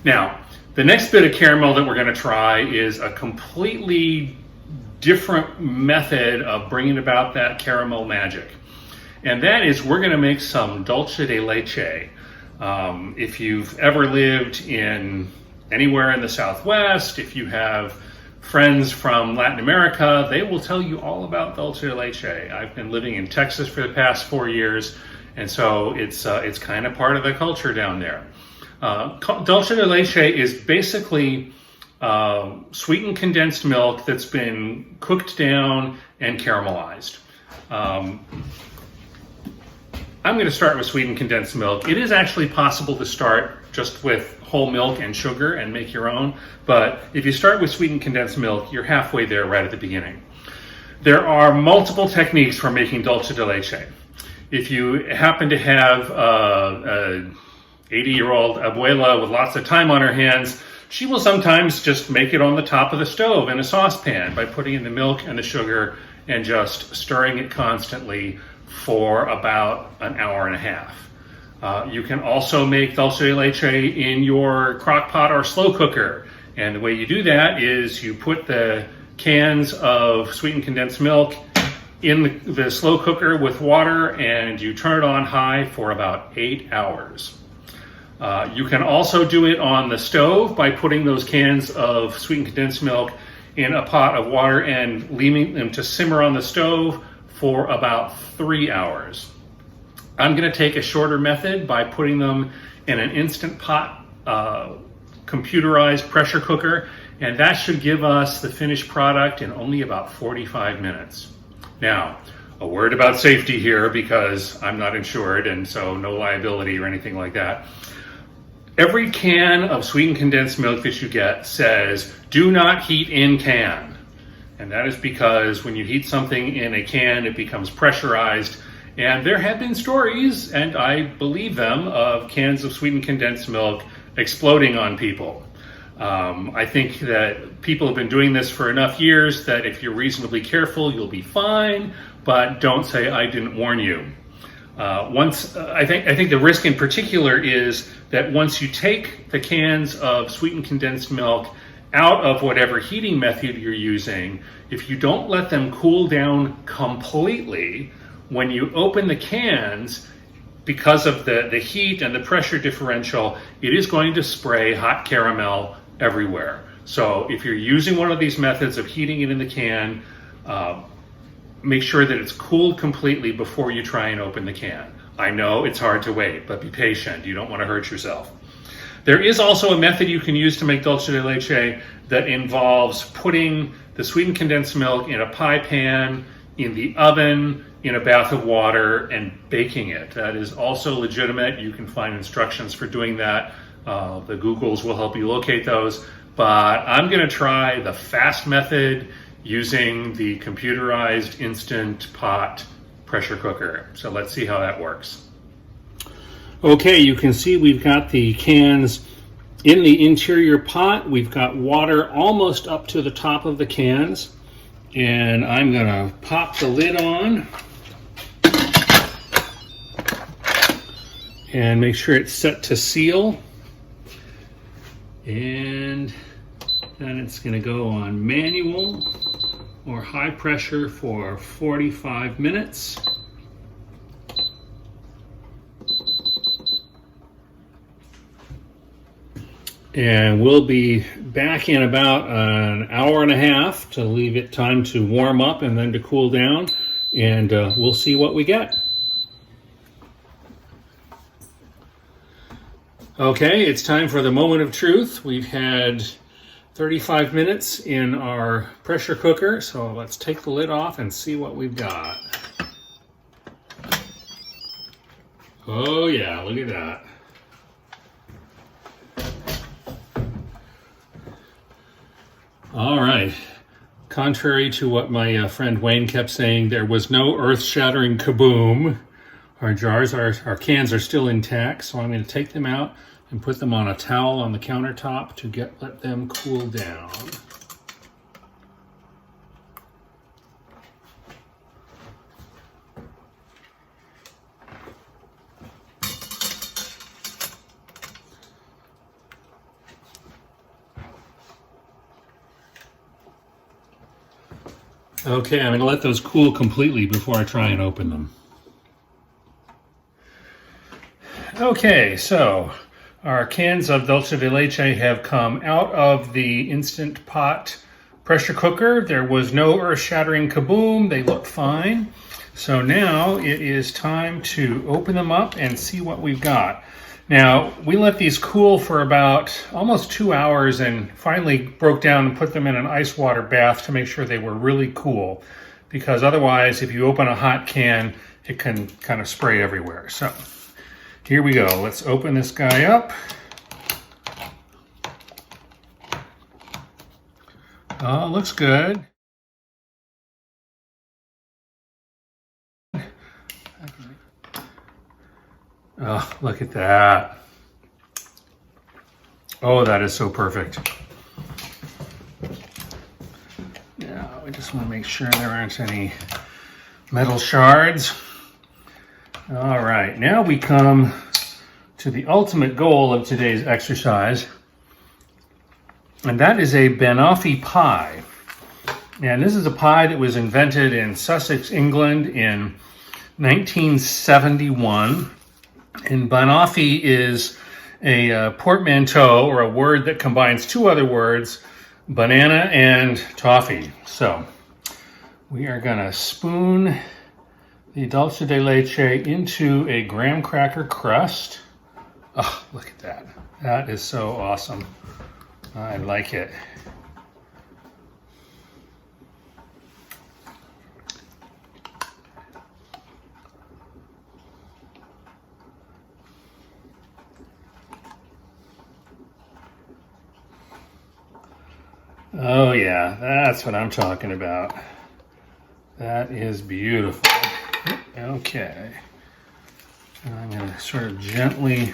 Now, the next bit of caramel that we're going to try is a completely different method of bringing about that caramel magic. And that is, we're going to make some dulce de leche. If you've ever lived in anywhere in the Southwest, if you have friends from Latin America, they will tell you all about dulce de leche. I've been living in Texas for the past 4 years, and so it's kind of part of the culture down there. Dulce de leche is basically sweetened condensed milk that's been cooked down and caramelized. I'm going to start with sweetened condensed milk. It is actually possible to start just with whole milk and sugar and make your own, but if you start with sweetened condensed milk, you're halfway there right at the beginning. There are multiple techniques for making dulce de leche. If you happen to have a 80-year-old abuela with lots of time on her hands, she will sometimes just make it on the top of the stove in a saucepan by putting in the milk and the sugar and just stirring it constantly for about an hour and a half. You can also make dulce de leche in your crock pot or slow cooker. And the way you do that is you put the cans of sweetened condensed milk in the slow cooker with water, and you turn it on high for about 8 hours. You can also do it on the stove by putting those cans of sweetened condensed milk in a pot of water and leaving them to simmer on the stove for about 3 hours. I'm going to take a shorter method by putting them in an Instant Pot computerized pressure cooker, and that should give us the finished product in only about 45 minutes. Now, a word about safety here, because I'm not insured and so no liability or anything like that. Every can of sweetened condensed milk that you get says, "Do not heat in can." And that is because when you heat something in a can, it becomes pressurized. And there have been stories, and I believe them, of cans of sweetened condensed milk exploding on people. I think that people have been doing this for enough years that if you're reasonably careful, you'll be fine, but don't say I didn't warn you. I think the risk in particular is that once you take the cans of sweetened condensed milk out of whatever heating method you're using, if you don't let them cool down completely, when you open the cans, because of the heat and the pressure differential, it is going to spray hot caramel everywhere. So if you're using one of these methods of heating it in the can, make sure that it's cooled completely before you try and open the can. I know it's hard to wait, but be patient. You don't want to hurt yourself. There is also a method you can use to make dulce de leche that involves putting the sweetened condensed milk in a pie pan, in the oven, in a bath of water, and baking it. That is also legitimate. You can find instructions for doing that. The Googles will help you locate those. But I'm going to try the fast method using the computerized Instant Pot pressure cooker. So let's see how that works. Okay, you can see we've got the cans in the interior pot. We've got water almost up to the top of the cans. And I'm going to pop the lid on and make sure it's set to seal. And then it's going to go on manual or high pressure for 45 minutes. And we'll be back in about an hour and a half to leave it time to warm up and then to cool down, and we'll see what we get. Okay, it's time for the moment of truth. We've had 35 minutes in our pressure cooker, so let's take the lid off and see what we've got. Oh yeah, look at that. All right. Contrary to what my friend Wayne kept saying, there was no earth-shattering kaboom. Our cans are still intact, so I'm going to take them out and put them on a towel on the countertop to let them cool down. Okay, I'm going to let those cool completely before I try and open them. Okay, so our cans of Dulce de Leche have come out of the Instant Pot pressure cooker. There was no earth-shattering kaboom. They look fine. So now it is time to open them up and see what we've got. Now, we let these cool for about almost 2 hours and finally broke down and put them in an ice water bath to make sure they were really cool. Because otherwise, if you open a hot can, it can kind of spray everywhere. So here we go. Let's open this guy up. Oh, looks good. Oh, look at that. Oh, that is so perfect. Now, we just want to make sure there aren't any metal shards. All right, now we come to the ultimate goal of today's exercise, and that is a banoffee pie. And this is a pie that was invented in Sussex, England in 1971. And banoffee is a portmanteau, or a word that combines two other words, banana and toffee. So we are going to spoon the Dulce de Leche into a graham cracker crust. Oh, look at that. That is so awesome. I like it. Oh yeah, that's what I'm talking about. That is beautiful. Okay. And I'm going to sort of gently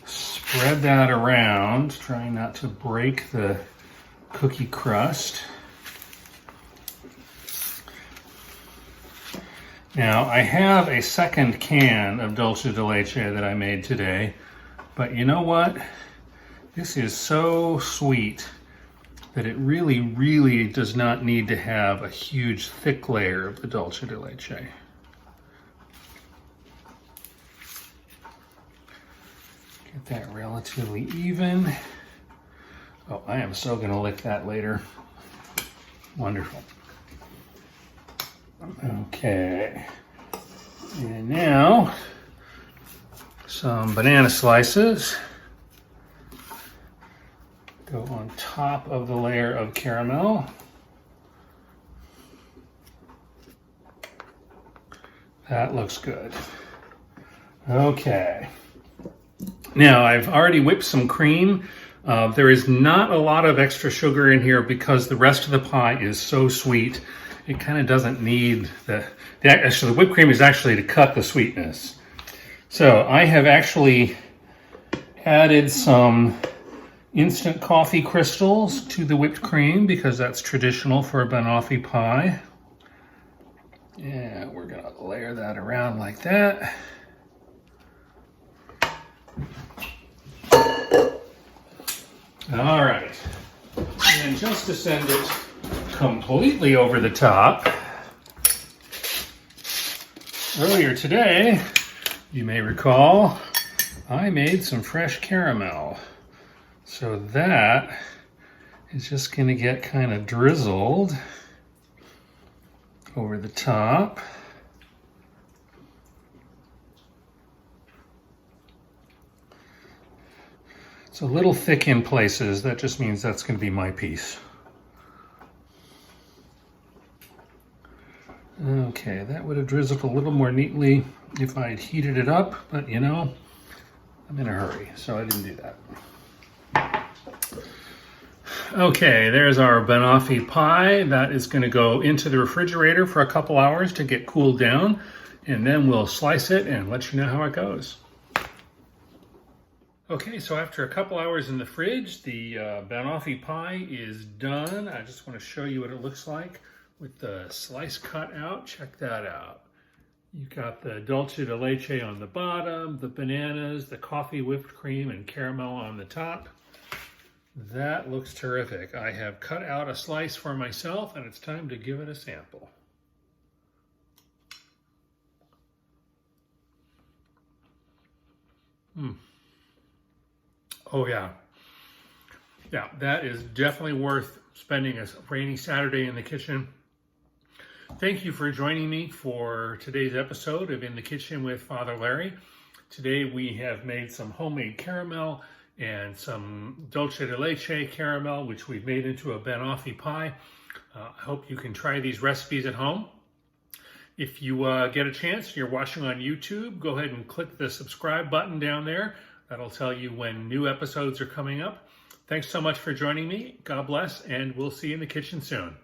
spread that around, trying not to break the cookie crust. Now, I have a second can of Dulce de Leche that I made today, but you know what? This is so sweet that it really, really does not need to have a huge, thick layer of the Dulce de Leche. Get that relatively even. Oh, I am so going to lick that later. Wonderful. Okay. And now, some banana slices go on top of the layer of caramel. That looks good. Okay. Now, I've already whipped some cream. There is not a lot of extra sugar in here because the rest of the pie is so sweet. It kind of doesn't need actually, the whipped cream is actually to cut the sweetness. So I have actually added some instant coffee crystals to the whipped cream because that's traditional for a banoffee pie. And we're gonna layer that around like that. All right, and just to send it completely over the top, earlier today, you may recall, I made some fresh caramel. So that is just going to get kind of drizzled over the top. It's a little thick in places. That just means that's going to be my piece. Okay, that would have drizzled a little more neatly if I had heated it up, but you know, I'm in a hurry, so I didn't do that. Okay, there's our banoffee pie. That is going to go into the refrigerator for a couple hours to get cooled down, and then we'll slice it and let you know how it goes. Okay, so after a couple hours in the fridge, the banoffee pie is done. I just want to show you what it looks like with the slice cut out. Check that out. You've got the Dulce de Leche on the bottom, the bananas, the coffee whipped cream and caramel on the top. That looks terrific. I have cut out a slice for myself, and it's time to give it a sample. Oh yeah. Yeah, that is definitely worth spending a rainy Saturday in the kitchen. Thank you for joining me for today's episode of In the Kitchen with Father Larry. Today we have made some homemade caramel and some Dulce de Leche caramel, which we've made into a banoffee pie. I hope you can try these recipes at home. If you get a chance, you're watching on YouTube, go ahead and click the subscribe button down there. That'll tell you when new episodes are coming up. Thanks so much for joining me. God bless, and we'll see you in the kitchen soon.